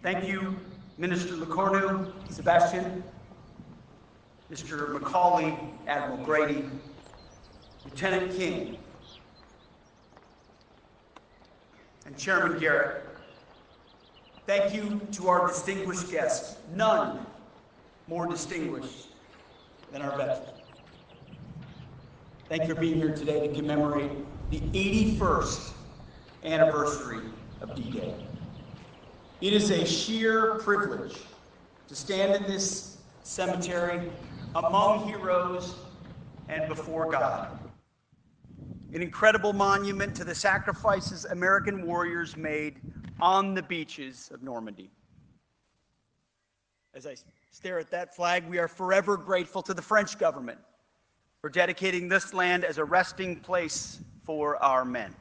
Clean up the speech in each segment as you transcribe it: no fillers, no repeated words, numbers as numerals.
Thank you, Minister Lecornu, Sebastian, Mr. McCauley, Admiral Grady, Lieutenant King, and Chairman Garrett. Thank you to our distinguished guests, none more distinguished than our veterans. Thank you for being here today to commemorate the 81st anniversary of D-Day. It is a sheer privilege to stand in this cemetery among heroes and before God. An incredible monument to the sacrifices American warriors made on the beaches of Normandy. As I stare at that flag, we are forever grateful to the French government for dedicating this land as a resting place for our men.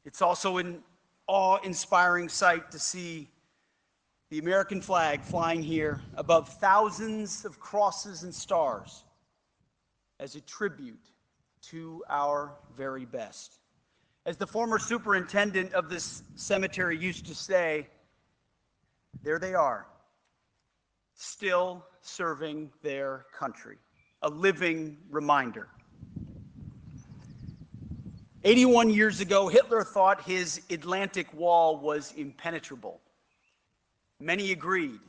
It's also an awe-inspiring sight to see the American flag flying here above thousands of crosses and stars as a tribute to our very best. As the former superintendent of this cemetery used to say, there they are, still serving their country, a living reminder. 81 years ago, Hitler thought his Atlantic Wall was impenetrable. Many agreed.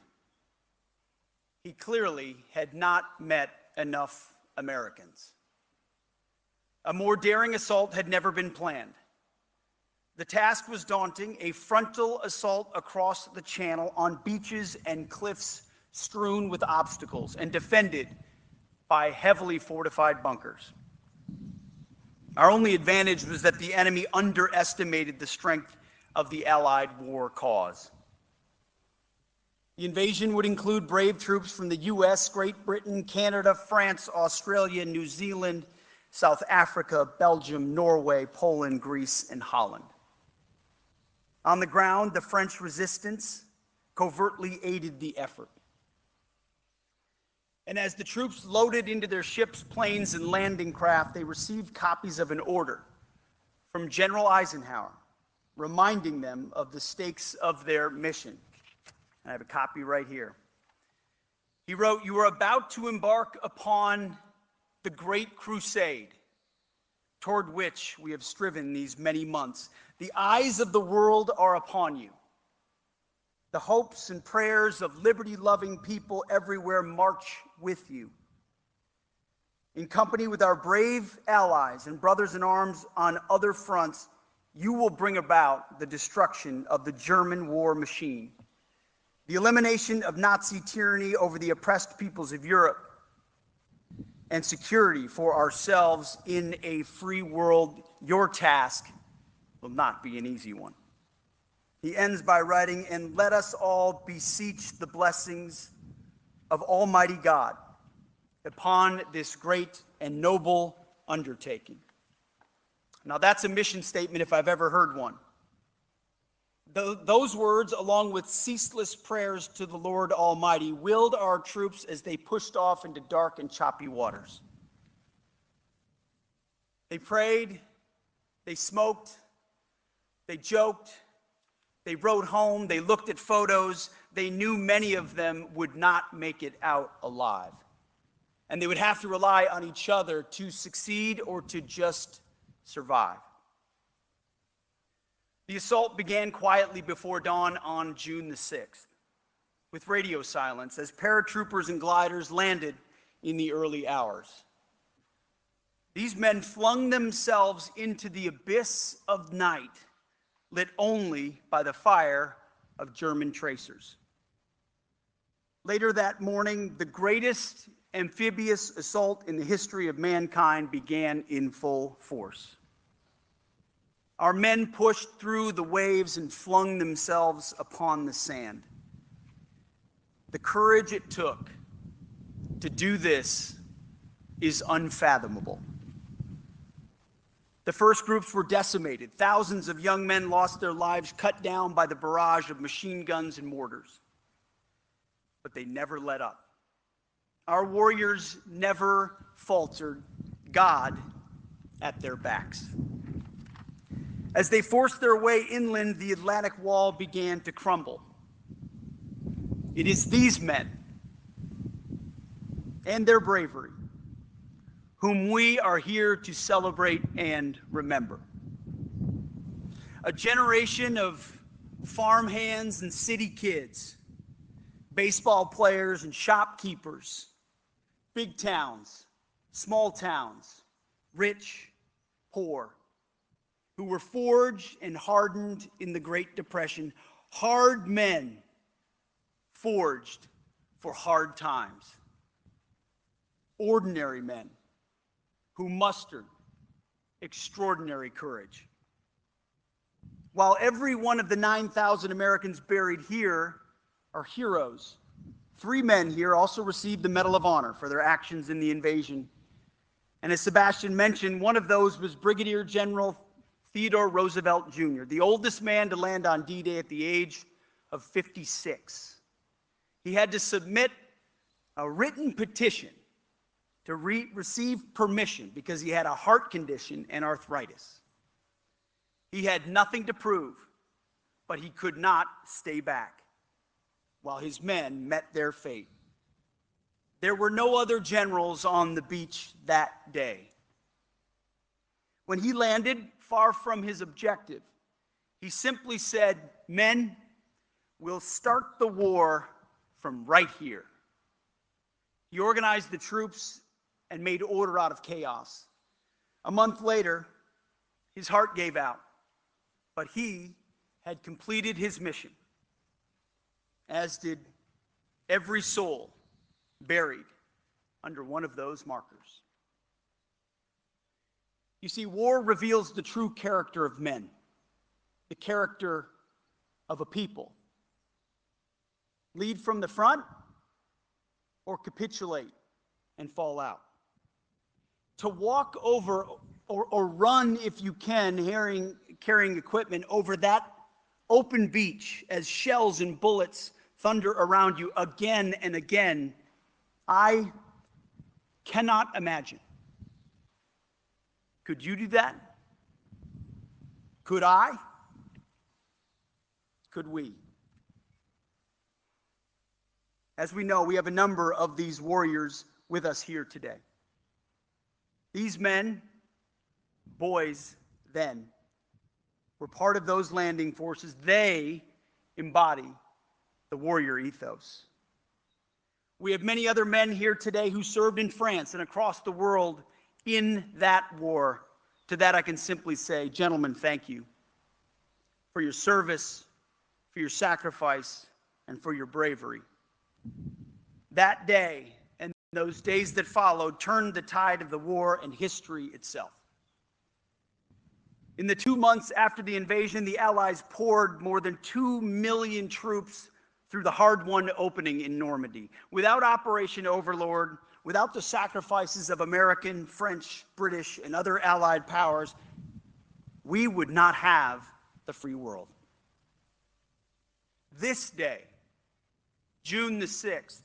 He clearly had not met enough Americans. A more daring assault had never been planned. The task was daunting, a frontal assault across the channel on beaches and cliffs strewn with obstacles and defended by heavily fortified bunkers. Our only advantage was that the enemy underestimated the strength of the Allied war cause. The invasion would include brave troops from the US, Great Britain, Canada, France, Australia, New Zealand, South Africa, Belgium, Norway, Poland, Greece, and Holland. On the ground, the French resistance covertly aided the effort. And as the troops loaded into their ships, planes, and landing craft, they received copies of an order from General Eisenhower, reminding them of the stakes of their mission. I have a copy right here. He wrote, "You are about to embark upon the great crusade toward which we have striven these many months. The eyes of the world are upon you. The hopes and prayers of liberty-loving people everywhere march with you. In company with our brave allies and brothers in arms on other fronts, you will bring about the destruction of the German war machine, the elimination of Nazi tyranny over the oppressed peoples of Europe, and security for ourselves in a free world. Your task will not be an easy one." He ends by writing, "And let us all beseech the blessings of Almighty God upon this great and noble undertaking." Now that's a mission statement if I've ever heard one. Those words, along with ceaseless prayers to the Lord Almighty, willed our troops as they pushed off into dark and choppy waters. They prayed, they smoked, they joked, they rode home, they looked at photos. They knew many of them would not make it out alive. And they would have to rely on each other to succeed or to just survive. The assault began quietly before dawn on June the 6th, with radio silence as paratroopers and gliders landed in the early hours. These men flung themselves into the abyss of night, lit only by the fire of German tracers. Later that morning, the greatest amphibious assault in the history of mankind began in full force. Our men pushed through the waves and flung themselves upon the sand. The courage it took to do this is unfathomable. The first groups were decimated. Thousands of young men lost their lives, cut down by the barrage of machine guns and mortars. But they never let up. Our warriors never faltered, God at their backs. As they forced their way inland, the Atlantic wall began to crumble. It is these men and their bravery whom we are here to celebrate and remember. A generation of farmhands and city kids, baseball players and shopkeepers, big towns, small towns, rich, poor, who were forged and hardened in the Great Depression, hard men forged for hard times, ordinary men who mustered extraordinary courage. While every one of the 9,000 Americans buried here are heroes, 3 men here also received the Medal of Honor for their actions in the invasion. And as Sebastian mentioned, one of those was Brigadier General Theodore Roosevelt Jr., the oldest man to land on D-Day at the age of 56. He had to submit a written petition to receive permission because he had a heart condition and arthritis. He had nothing to prove, but he could not stay back while his men met their fate. There were no other generals on the beach that day. When he landed far from his objective, he simply said, "Men, we'll start the war from right here." He organized the troops and made order out of chaos. A month later, his heart gave out, but he had completed his mission, as did every soul buried under one of those markers. You see, war reveals the true character of men, the character of a people. Lead from the front or capitulate and fall out. To walk over or run, if you can, carrying equipment over that open beach as shells and bullets thunder around you again and again, I cannot imagine. Could you do that? Could I? Could we? As we know, we have a number of these warriors with us here today. These men, boys then, were part of those landing forces. They embody the warrior ethos. We have many other men here today who served in France and across the world in that war. To that I can simply say, gentlemen, thank you for your service, for your sacrifice, and for your bravery. That day and those days that followed turned the tide of the war and history itself. In the 2 months after the invasion, the Allies poured more than 2 million troops through the hard-won opening in Normandy. Without Operation Overlord, without the sacrifices of American, French, British, and other Allied powers, we would not have the free world. This day, June the 6th,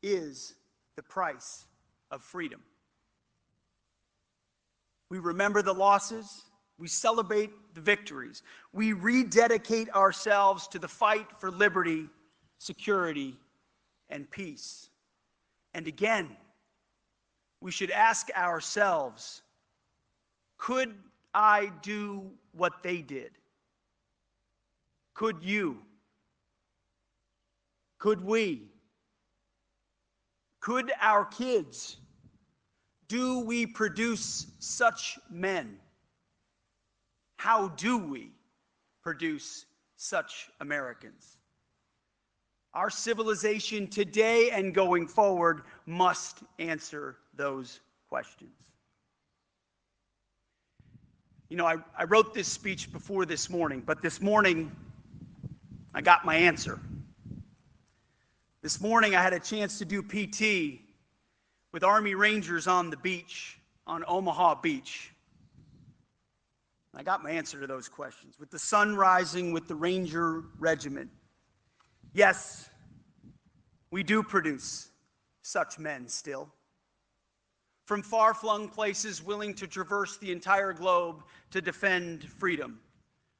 is the price of freedom. We remember the losses. We celebrate the victories. We rededicate ourselves to the fight for liberty, security, and peace. And again, we should ask ourselves, could I do what they did? Could you? Could we? Could our kids? Do we produce such men? How do we produce such Americans? Our civilization today and going forward must answer those questions. You know, I wrote this speech before this morning, but this morning I got my answer. This morning I had a chance to do PT with Army Rangers on the beach, on Omaha Beach. I got my answer to those questions. With the sun rising with the Ranger Regiment, yes, we do produce such men still. from far-flung places willing to traverse the entire globe to defend freedom.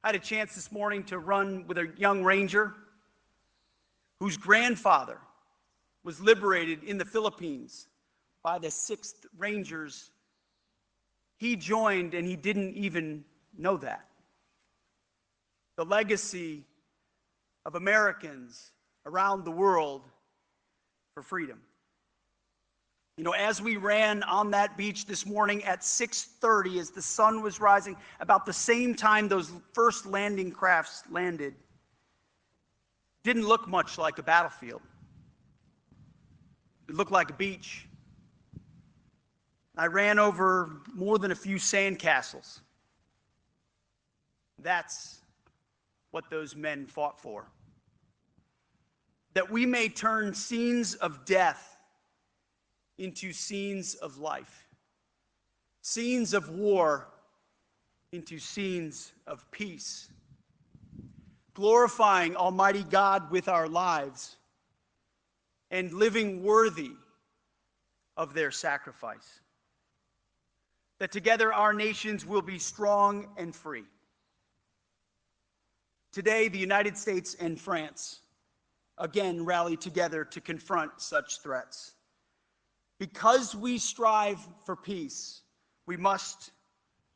I had a chance this morning to run with a young ranger whose grandfather was liberated in the Philippines by the 6th Rangers. He joined and he didn't even know that. The legacy of Americans around the world for freedom. You know, as we ran on that beach this morning at 6:30, as the sun was rising, about the same time those first landing crafts landed, didn't look much like a battlefield. It looked like a beach. I ran over more than a few sandcastles. That's what those men fought for. That we may turn scenes of death into scenes of life, scenes of war into scenes of peace, glorifying Almighty God with our lives and living worthy of their sacrifice. That together our nations will be strong and free. Today, the United States and France again rally together to confront such threats. Because we strive for peace, we must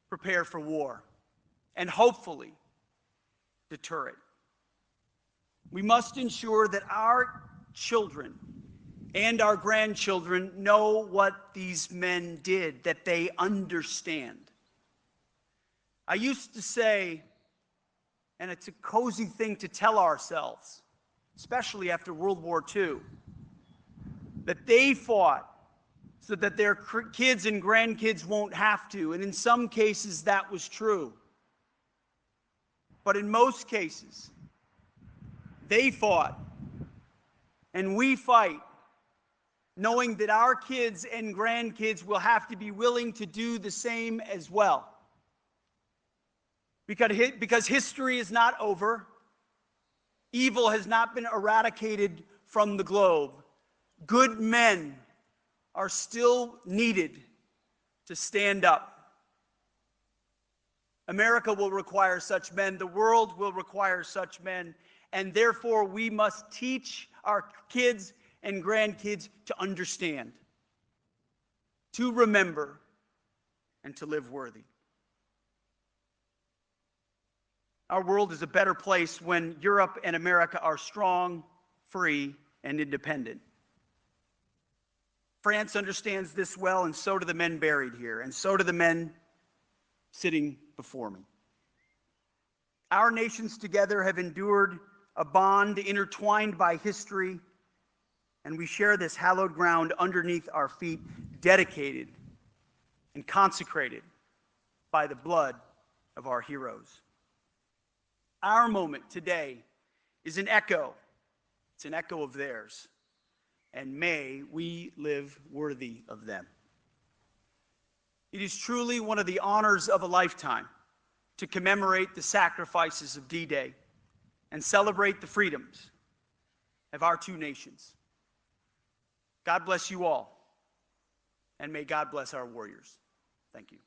prepare for war and hopefully deter it. We must ensure that our children and our grandchildren know what these men did, that they understand. I used to say, and it's a cozy thing to tell ourselves, especially after World War II, that they fought so that their kids and grandkids won't have to. And in some cases, that was true. But in most cases, they fought and we fight, knowing that our kids and grandkids will have to be willing to do the same as well. Because history is not over. Evil has not been eradicated from the globe. Good men are still needed to stand up. America will require such men. The world will require such men. And therefore, we must teach our kids and grandkids to understand, to remember, and to live worthy. Our world is a better place when Europe and America are strong, free, and independent. France understands this well, and so do the men buried here, and so do the men sitting before me. Our nations together have endured a bond intertwined by history, and we share this hallowed ground underneath our feet, dedicated and consecrated by the blood of our heroes. Our moment today is an echo. It's an echo of theirs. And may we live worthy of them. It is truly one of the honors of a lifetime to commemorate the sacrifices of D-Day and celebrate the freedoms of our two nations. God bless you all, and may God bless our warriors. Thank you.